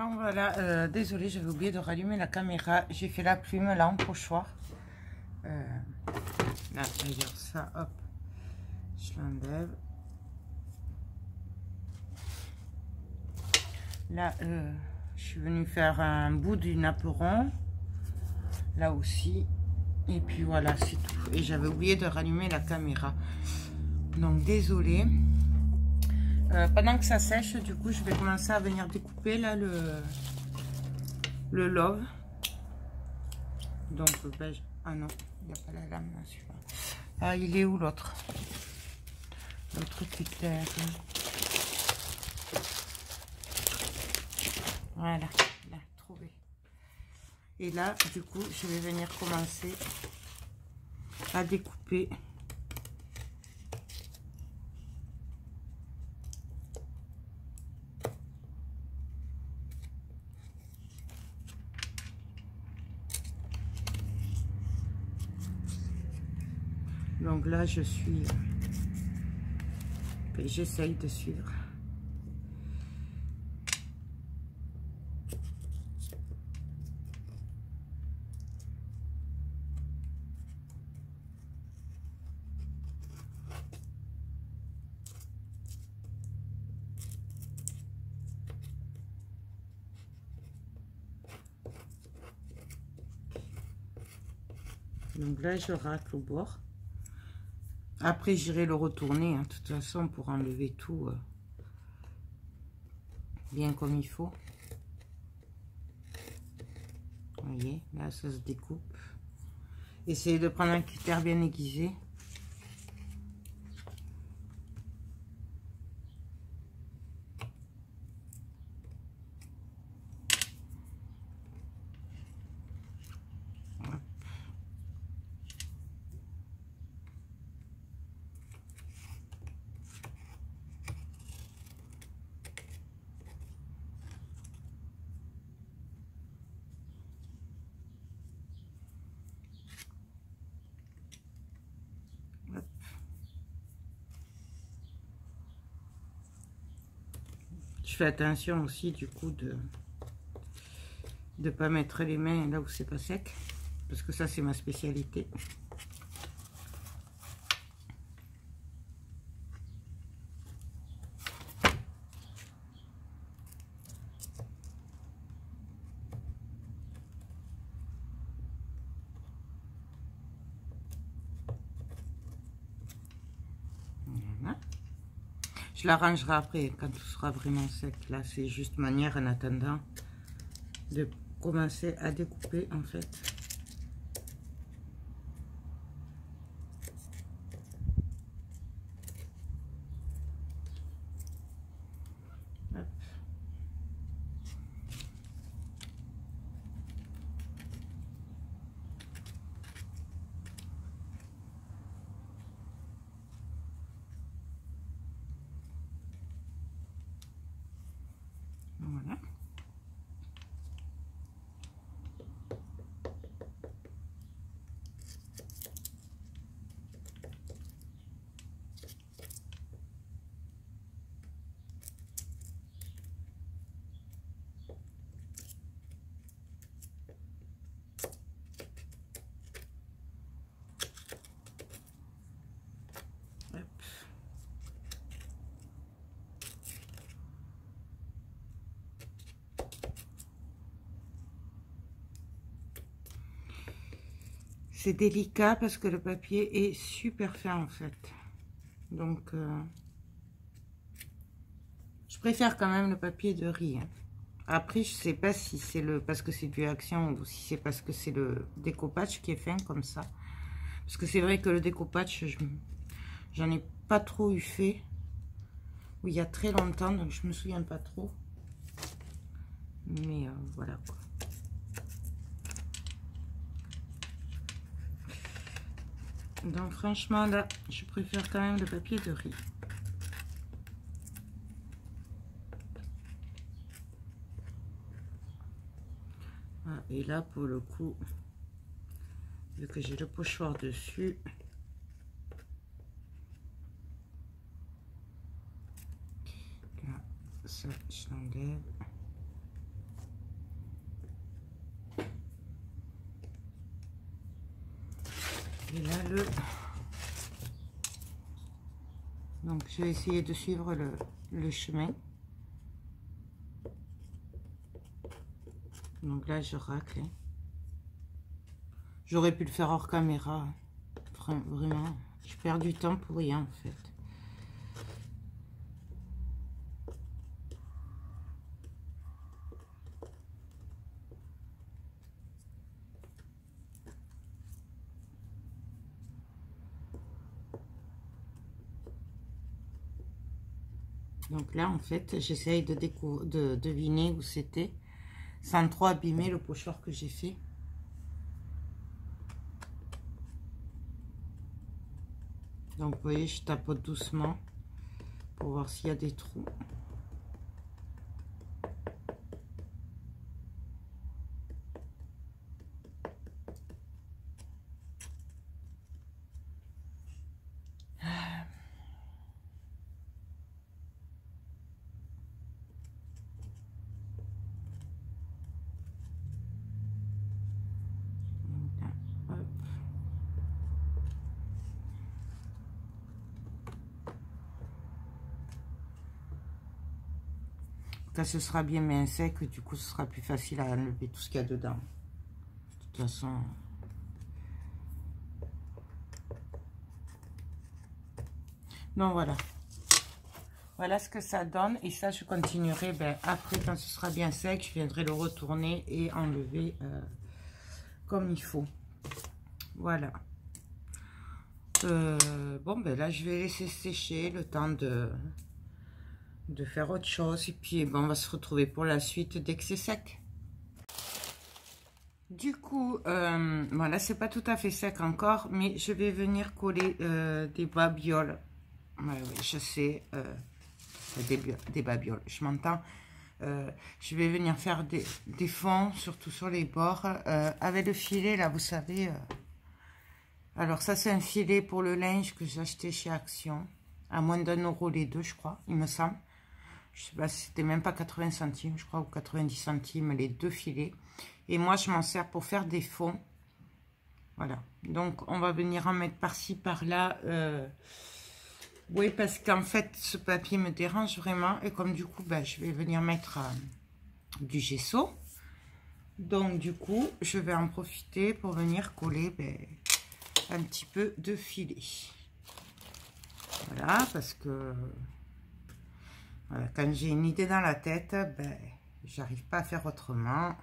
Ah, voilà, désolée, j'avais oublié de rallumer la caméra. J'ai fait la plume là en pochoir. Là, d'ailleurs, ça, hop, je l'enlève. Là, je suis venue faire un bout du napperon. Là aussi. Et puis voilà, c'est tout. Et j'avais oublié de rallumer la caméra. Donc, désolée. Pendant que ça sèche, du coup, je vais commencer à venir découper là le love. Donc, ben, ah non, il n'y a pas la lame là, celui-là. Ah, il est où l'autre? L'autre cutter. Voilà, là, trouvé. Et là, du coup, je vais venir commencer à découper. Donc là, je suis... J'essaye de suivre. Donc là, je racle au bord. Après, j'irai le retourner, hein, de toute façon, pour enlever tout bien comme il faut. Vous voyez, là, ça se découpe. Essayez de prendre un cutter bien aiguisé. Je fais attention aussi du coup de ne pas mettre les mains là où c'est pas sec, parce que ça c'est ma spécialité. Voilà. Je l'arrangerai après quand tout sera vraiment sec. Là c'est juste manière en attendant de commencer à découper en fait. Hop. Voilà. C'est délicat parce que le papier est super fin en fait. Donc, je préfère quand même le papier de riz. Hein. Après, je sais pas si c'est parce que c'est du action ou si c'est parce que c'est le découpage qui est fin comme ça. Parce que c'est vrai que le découpage, j'en ai pas trop eu fait. Oui, il y a très longtemps, donc je me souviens pas trop. Mais voilà quoi. Donc franchement là, je préfère quand même le papier de riz. Ah, et là pour le coup, vu que j'ai le pochoir dessus, là, ça je l'enlève. Et là, donc je vais essayer de suivre le chemin. Donc là, je racle. Hein. J'aurais pu le faire hors caméra. Vraiment, je perds du temps pour rien en fait. Donc là, en fait, j'essaye de deviner où c'était, sans trop abîmer le pochoir que j'ai fait. Donc, vous voyez, je tapote doucement pour voir s'il y a des trous. Quand ce sera bien sec, du coup, ce sera plus facile à enlever tout ce qu'il y a dedans. De toute façon... Donc, voilà. Voilà ce que ça donne. Et ça, je continuerai après, quand ce sera bien sec, je viendrai le retourner et enlever comme il faut. Voilà. Bon, là, je vais laisser sécher le temps de faire autre chose. Et puis, on va se retrouver pour la suite dès que c'est sec. Du coup, voilà, c'est pas tout à fait sec encore, mais je vais venir coller des babioles. Ouais, je sais, des babioles, je m'entends. Je vais venir faire des fonds, surtout sur les bords, avec le filet, là, vous savez. Alors, ça, c'est un filet pour le linge que j'ai acheté chez Action, à moins d'1 € les deux, je crois, il me semble. Je sais pas, c'était même pas 80 centimes, je crois, ou 90 centimes, les deux filets. Et moi, je m'en sers pour faire des fonds. Voilà. Donc, on va venir en mettre par-ci, par-là. Oui, parce qu'en fait, ce papier me dérange vraiment. Et comme du coup, je vais venir mettre du gesso. Donc, du coup, je vais en profiter pour venir coller un petit peu de filet. Voilà, parce que voilà, quand j'ai une idée dans la tête, j'arrive pas à faire autrement.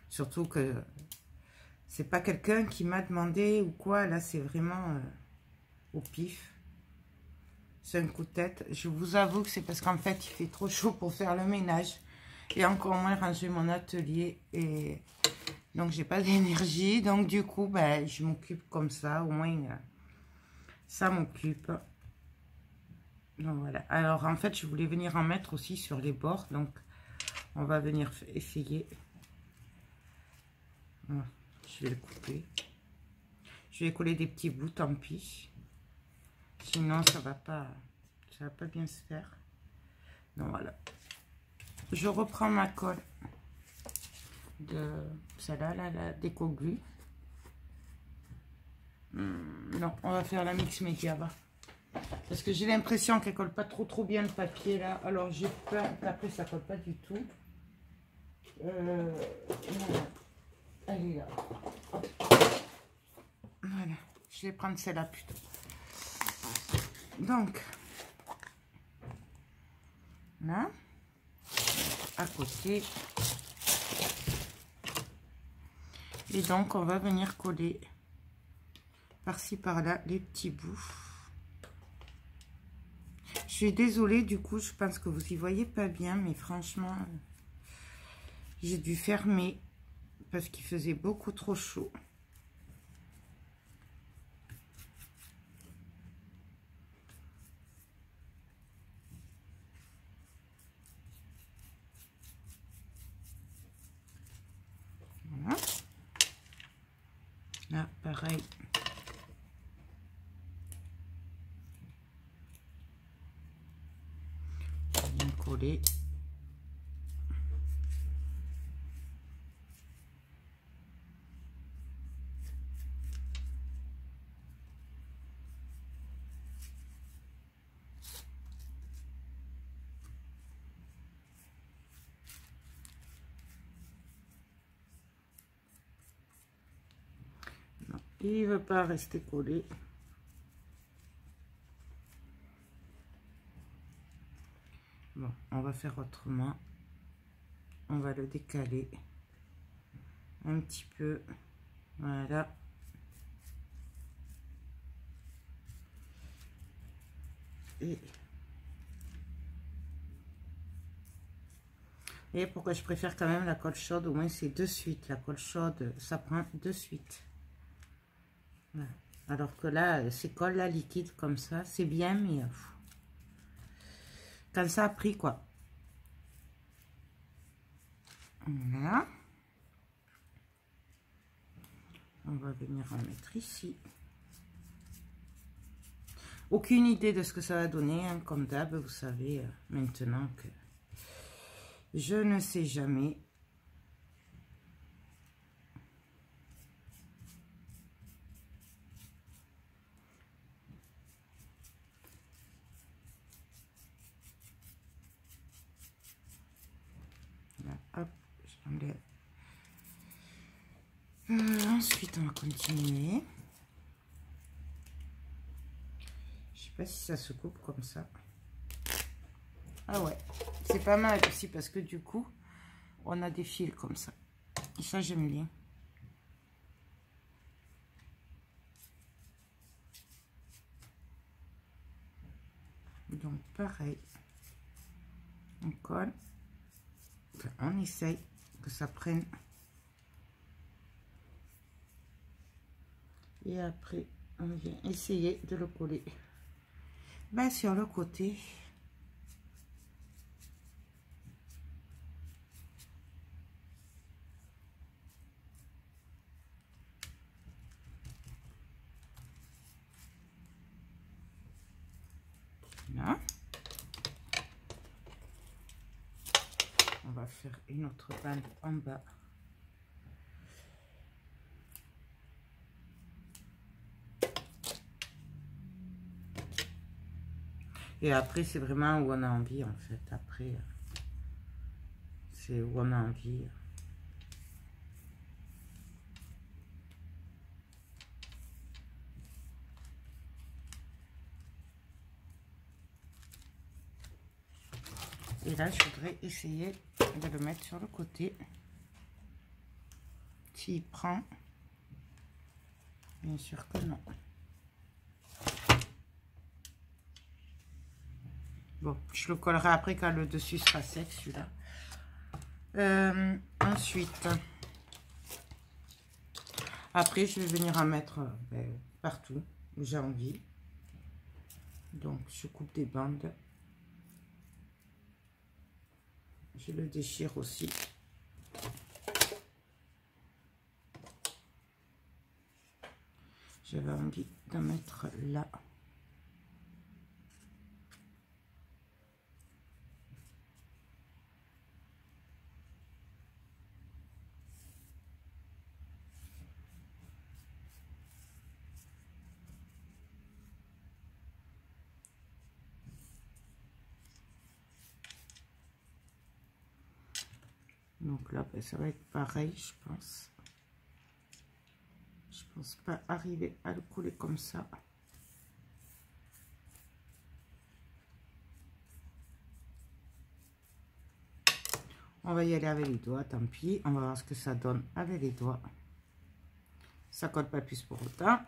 Surtout que c'est pas quelqu'un qui m'a demandé ou quoi. Là, c'est vraiment au pif. C'est un coup de tête. Je vous avoue que c'est parce qu'en fait, il fait trop chaud pour faire le ménage. Et encore moins ranger mon atelier. Et donc, j'ai pas d'énergie. Donc, du coup, je m'occupe comme ça. Au moins, ça m'occupe. Donc, voilà. Alors, en fait, je voulais venir en mettre aussi sur les bords. Donc, on va venir essayer. Voilà. Je vais le couper. Je vais coller des petits bouts, tant pis. Sinon, ça va pas bien se faire. Donc, voilà. Je reprends ma colle de celle-là, la déco glue. Non, on va faire la mix média, va. Parce que j'ai l'impression qu'elle colle pas trop bien le papier là. Alors j'ai peur qu'après ça colle pas du tout. Voilà. Elle est là. Voilà. Je vais prendre celle-là plutôt. Donc, là, à côté. Et donc, on va venir coller par-ci, par-là, les petits bouts. Je suis désolée, du coup, je pense que vous y voyez pas bien, mais franchement, j'ai dû fermer parce qu'il faisait beaucoup trop chaud. Voilà. Là, pareil. Bien coller. Il veut pas rester collé. Bon, on va faire autrement. On va le décaler un petit peu. Voilà. Et pourquoi je préfère quand même la colle chaude, au moins c'est de suite. La colle chaude, ça prend de suite. Voilà. Alors que là, c'est colle là, liquide comme ça, c'est bien, mais quand ça a pris quoi. Voilà. On va venir en mettre ici. Aucune idée de ce que ça va donner, hein, comme d'hab, vous savez maintenant que je ne sais jamais. Là, hop, j'enlève. Ensuite, on va continuer. Je sais pas si ça se coupe comme ça. Ah ouais, c'est pas mal aussi parce que du coup, on a des fils comme ça. Et ça, j'aime bien. Donc, pareil. On colle. Enfin, on essaye que ça prenne. Et après, on vient essayer de le coller. Ben, sur le côté. Là. On va faire une autre bande en bas. Et après, c'est vraiment où on a envie, en fait. Après, c'est où on a envie. Et là, je voudrais essayer de le mettre sur le côté. S'il prend, bien sûr que non. Bon, je le collerai après quand le dessus sera sec, celui-là. Ensuite, après, je vais venir en mettre partout où j'ai envie. Donc, je coupe des bandes. Je le déchire aussi. J'avais envie d'en mettre là. Donc là, ça va être pareil, je pense. Je pense pas arriver à le coller comme ça. On va y aller avec les doigts, tant pis. On va voir ce que ça donne avec les doigts. Ça colle pas plus pour autant.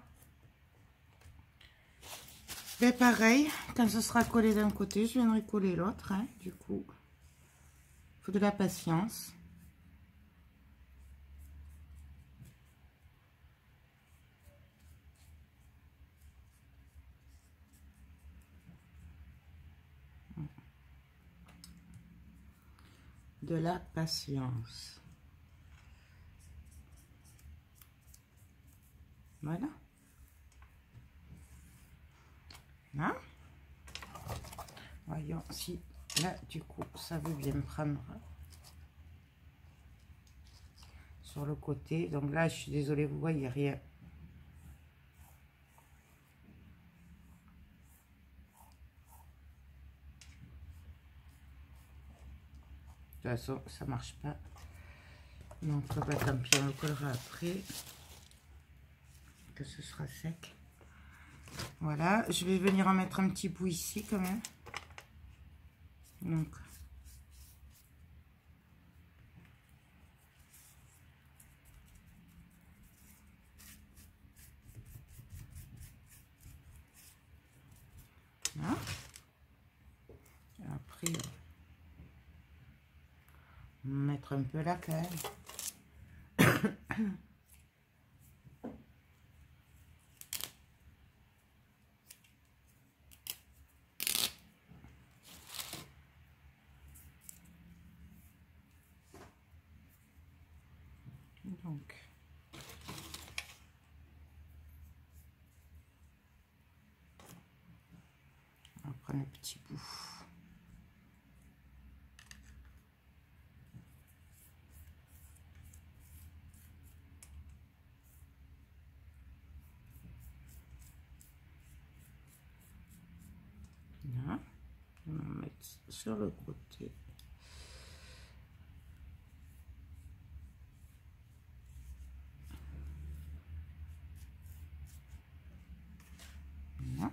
Mais pareil, quand ce sera collé d'un côté, je viendrai coller l'autre. Hein, du coup, il faut de la patience. De la patience. Voilà. Hein? Voyons si là, du coup, ça veut bien prendre sur le côté. Donc là, je suis désolée, vous voyez rien. De toute façon, ça marche pas. Donc, bah, tant pis, on le collera après. que ce sera sec. Voilà, je vais venir en mettre un petit bout ici quand même. Donc, voilà. Et après, on va mettre un peu là quand même. Donc, on va prendre un petit bout. Là, on va mettre sur le côté. Voilà.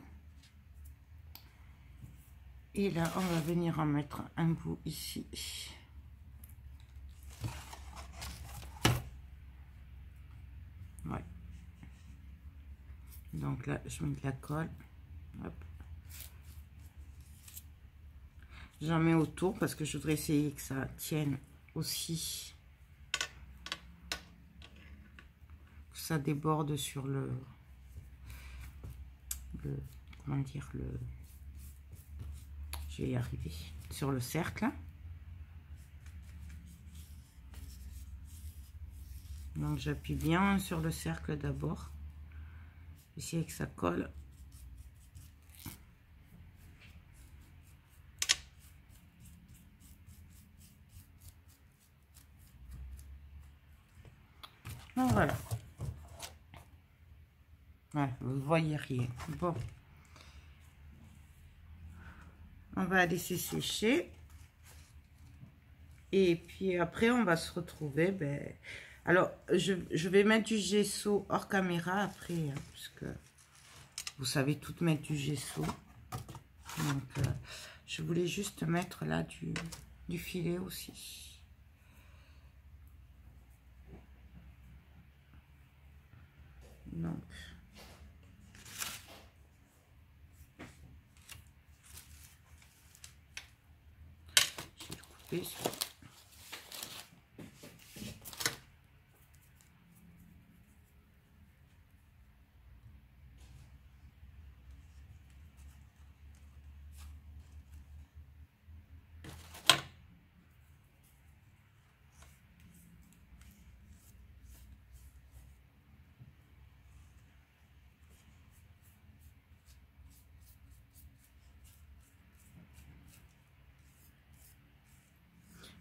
Et là, on va venir en mettre un bout ici. Ouais. Donc là, je mets de la colle. Hop. J'en mets autour parce que je voudrais essayer que ça tienne aussi. Que ça déborde sur le comment dire, je vais y arriver, sur le cercle. Donc j'appuie bien sur le cercle d'abord. Essayer que ça colle. Donc voilà. Ouais, vous ne voyez rien. Bon. On va laisser sécher. Et puis après, on va se retrouver. Ben, alors, je vais mettre du gesso hors caméra après. Hein, parce que vous savez tout mettre du gesso. Donc, je voulais juste mettre là du filet aussi. Donc, je vais le couper.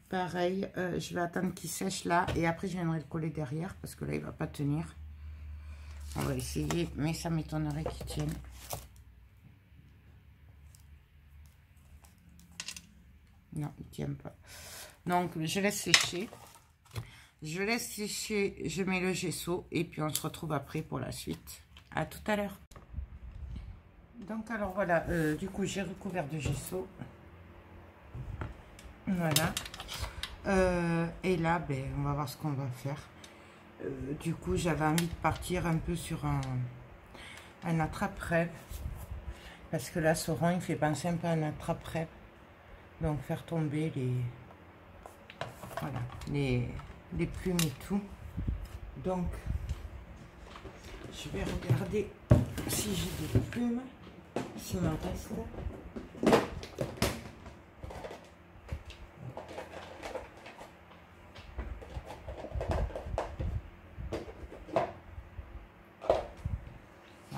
Pareil, je vais attendre qu'il sèche là et après je viendrai le coller derrière parce que là il va pas tenir. On va essayer, mais ça m'étonnerait qu'il tienne. Non, il tient pas. Donc je laisse sécher. Je laisse sécher, je mets le gesso et puis on se retrouve après pour la suite. À tout à l'heure. Donc alors voilà, du coup j'ai recouvert de gesso. Voilà. Et là, ben, on va voir ce qu'on va faire. Du coup, j'avais envie de partir un peu sur un attrape-rêve. Parce que là, ce rang, il fait penser un peu à un attrape-rêve. Donc, faire tomber voilà, les plumes et tout. Donc, je vais regarder si j'ai des plumes, s'il m'en reste.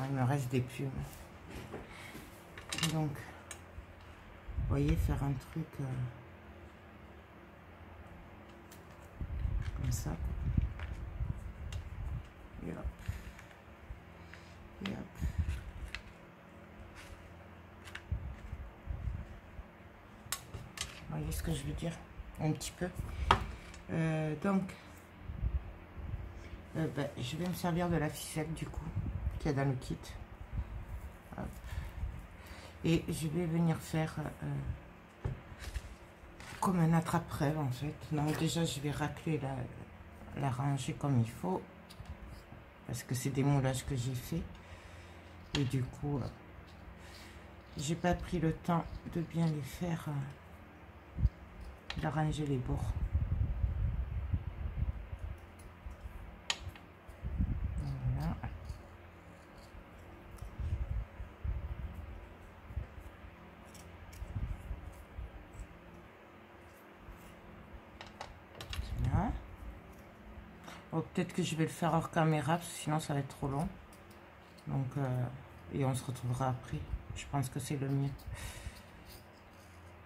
Il me reste des plumes. Donc, vous voyez, faire un truc comme ça. Et hop. Et hop. Vous voyez ce que je veux dire? Un petit peu. Donc, ben, je vais me servir de la ficelle du coup. qu'il y a dans le kit. Hop. Et je vais venir faire comme un attrape-rêve en fait. Donc déjà je vais racler la rangée comme il faut. Parce que c'est des moulages que j'ai fait. Et du coup, j'ai pas pris le temps de bien les faire, d'arranger les bords. Voilà. Voilà. Oh, peut-être que je vais le faire hors caméra, parce que sinon ça va être trop long. Donc, et on se retrouvera après. Je pense que c'est le mieux.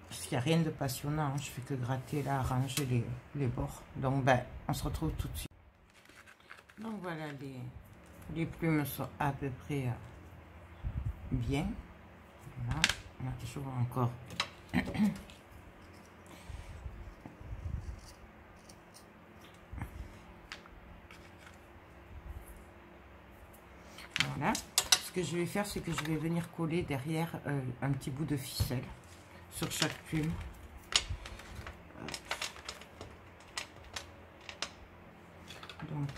Parce qu'il n'y a rien de passionnant. Hein. Je fais que gratter là, arranger les bords. Donc, ben, on se retrouve tout de suite. Donc, voilà, les plumes sont à peu près bien. Voilà, on a toujours encore. Voilà. Ce que je vais faire, c'est que je vais venir coller derrière un petit bout de ficelle sur chaque plume. Donc,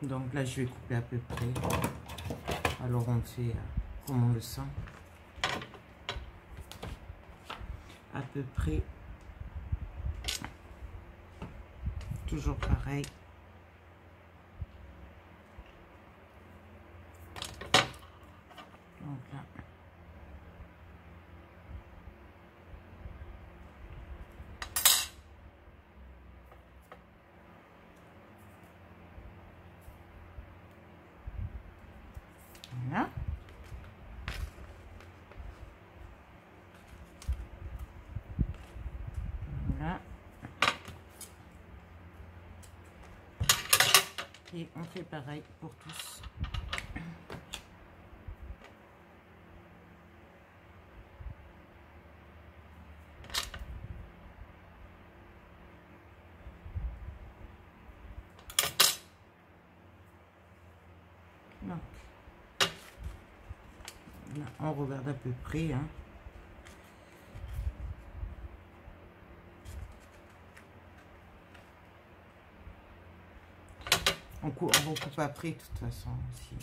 donc là, je vais couper à peu près. Alors, on fait comme on le sent. À peu près. Toujours pareil. Donc là. Voilà. Voilà. Et on fait pareil pour tous. Donc, là, on regarde à peu près. Hein. On recoupe après, de toute façon, aussi.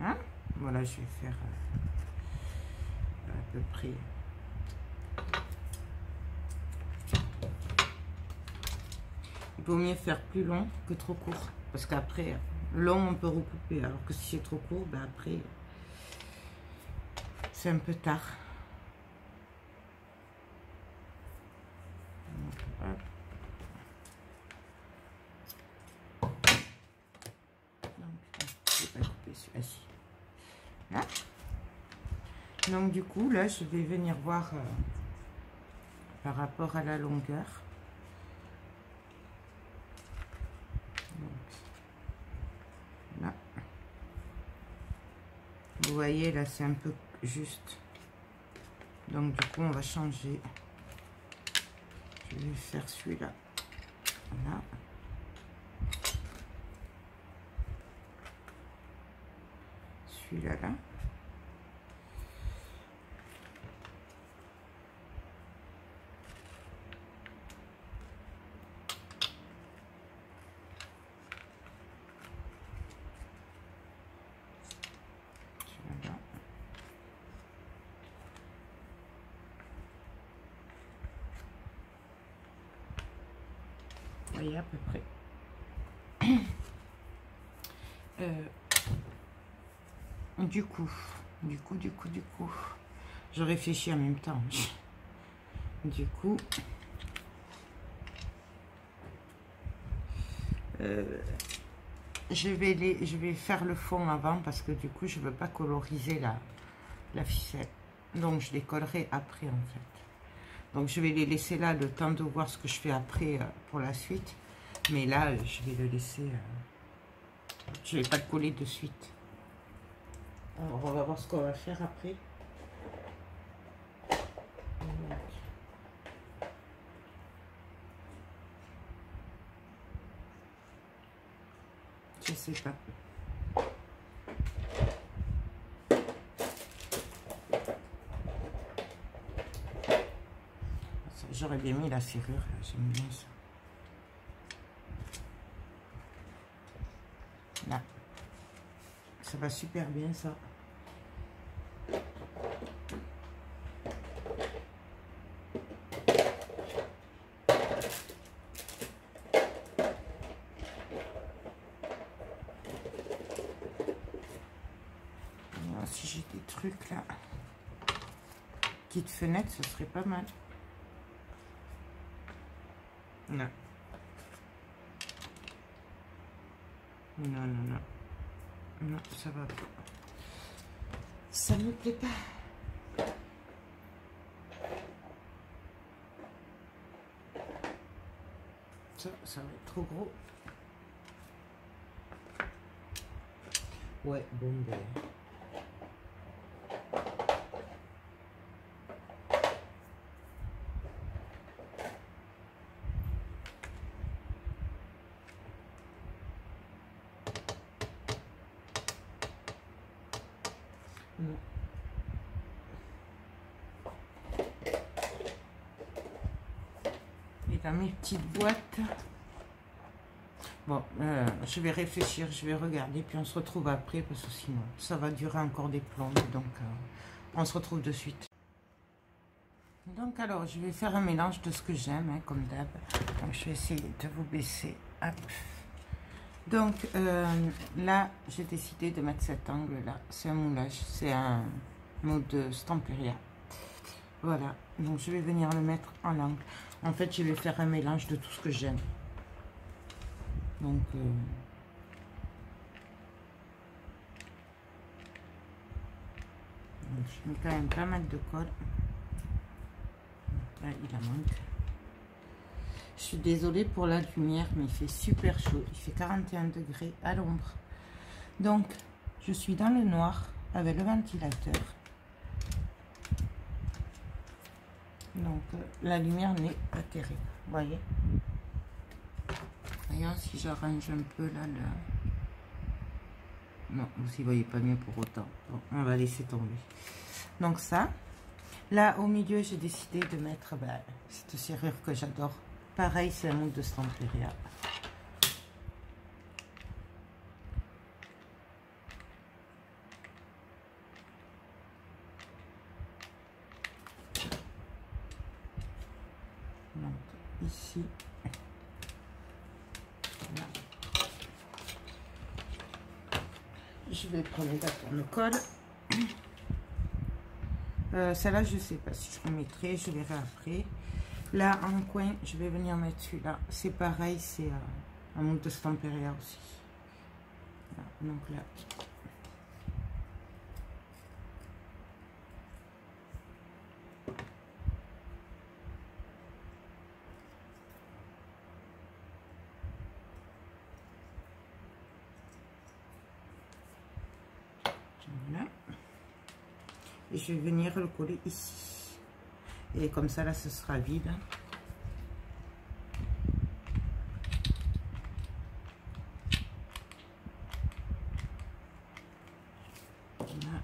Hein? Voilà, je vais faire à peu près. Il vaut mieux faire plus long que trop court. Parce qu'après, long, on peut recouper. Alors que si c'est trop court, ben après, c'est un peu tard. Là. Donc du coup là je vais venir voir par rapport à la longueur. Donc, là. Vous voyez là c'est un peu juste. Donc du coup on va changer. Je vais faire celui-là. Voilà. Celui-là là. Vous voyez à peu près. du coup, je réfléchis en même temps. Du coup, je vais faire le fond avant parce que du coup, je veux pas coloriser la ficelle. Donc, je les collerai après en fait. Donc, je vais les laisser là le temps de voir ce que je fais après pour la suite. Mais là, je vais le laisser. Je vais pas le coller de suite. Alors, on va voir ce qu'on va faire après. Je sais pas. J'aurais bien mis la serrure, j'aime bien ça. Là. Ça va super bien ça. Si j'ai des trucs là, petite fenêtre, ce serait pas mal. Non. Non, non, non. Non, ça va pas. Ça me plaît pas. Ça va être trop gros. Ouais, bon ben. Et dans mes petites boîtes, bon, je vais réfléchir, je vais regarder, puis on se retrouve après, parce que sinon, ça va durer encore des plombes, donc on se retrouve de suite. Donc alors, je vais faire un mélange de ce que j'aime, hein, comme d'hab. Donc je vais essayer de vous baisser. Hop. Donc là, j'ai décidé de mettre cet angle-là. C'est un moulage, c'est un mode de Stamperia. Voilà, donc je vais venir le mettre en angle. En fait, je vais faire un mélange de tout ce que j'aime. Donc, je mets quand même pas mal de colle. Là, il en manque. Je suis désolée pour la lumière, mais il fait super chaud. Il fait 41 degrés à l'ombre. Donc, je suis dans le noir avec le ventilateur. Donc, la lumière n'est pas terrible. Vous voyez? Regarde si j'arrange un peu là. Non, vous n'y voyez pas mieux pour autant. Bon, on va laisser tomber. Donc ça. Là, au milieu, j'ai décidé de mettre cette serrure que j'adore. Pareil, c'est un mode de Stamperia. Donc, ici. Là. Je vais prendre la tourne-colle. Celle-là, je ne sais pas si je remettrai, je verrai après. Là, en coin, je vais venir mettre celui-là. C'est pareil, c'est un mode de Stamperia aussi. Là, donc là. Voilà. Et je vais venir le coller ici. Et comme ça, là, ce sera vide. Voilà.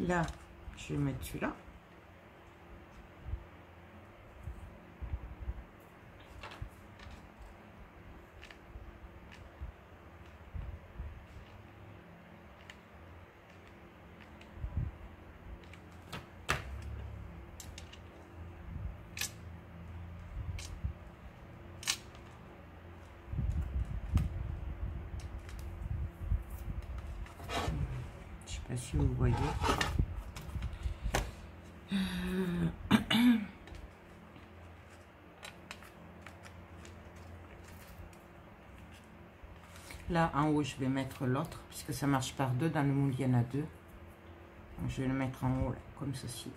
Là, je vais mettre celui-là. Là, si vous voyez. Là, en haut, je vais mettre l'autre, puisque ça marche par deux. Dans le moule, il y en a deux. Donc, je vais le mettre en haut, là, comme ceci.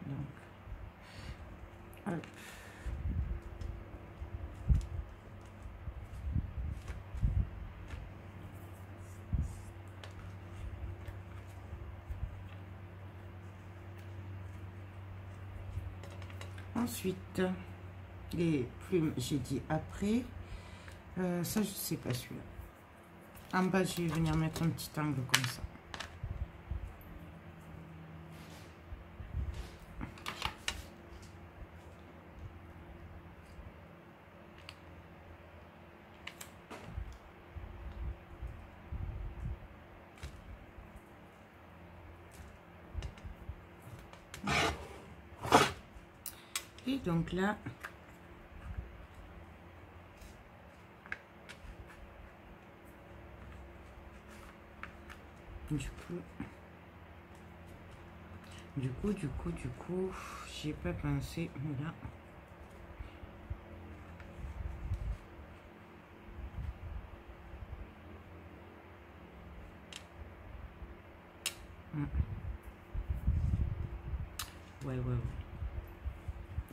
Donc, hop. Ensuite, les plumes, j'ai dit après. Ça, je sais pas celui-là. En bas, je vais venir mettre un petit angle comme ça. Et donc là, du coup, j'y ai pas pensé, mais là. Ouais.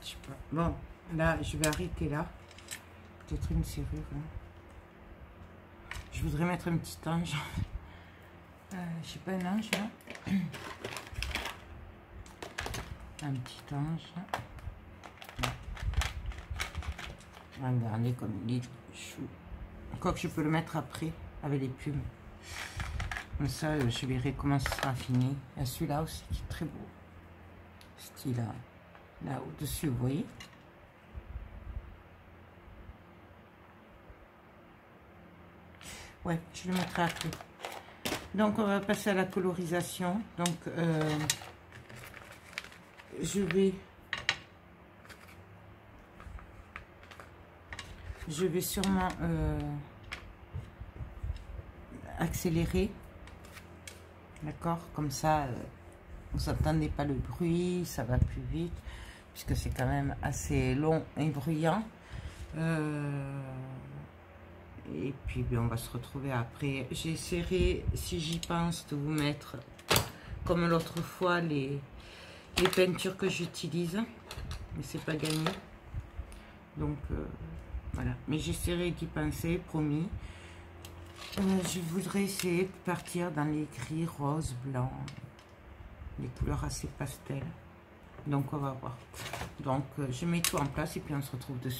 Je sais pas. Bon, là, je vais arrêter là. Peut-être une serrure. Hein. Je voudrais mettre un petit ange. Je sais pas, un ange là. Un petit ange. Regardez comme il est chou. Quoi que je peux le mettre après avec les plumes. Comme ça, je verrai comment ça sera fini. Il y a celui-là aussi qui est très beau. Style là au-dessus, vous voyez. Ouais, je le mettrai après. Donc, on va passer à la colorisation. Donc, je vais sûrement accélérer. D'accord? Comme ça, vous n'entendez pas le bruit, ça va plus vite, puisque c'est quand même assez long et bruyant. Et puis, on va se retrouver après. J'essaierai, si j'y pense, de vous mettre, comme l'autre fois, les peintures que j'utilise. Mais c'est pas gagné. Donc, voilà. Mais j'essaierai d'y penser, promis. Je voudrais essayer de partir dans les gris, rose, blanc. Les couleurs assez pastel. Donc, on va voir. Donc, je mets tout en place et puis on se retrouve dessus.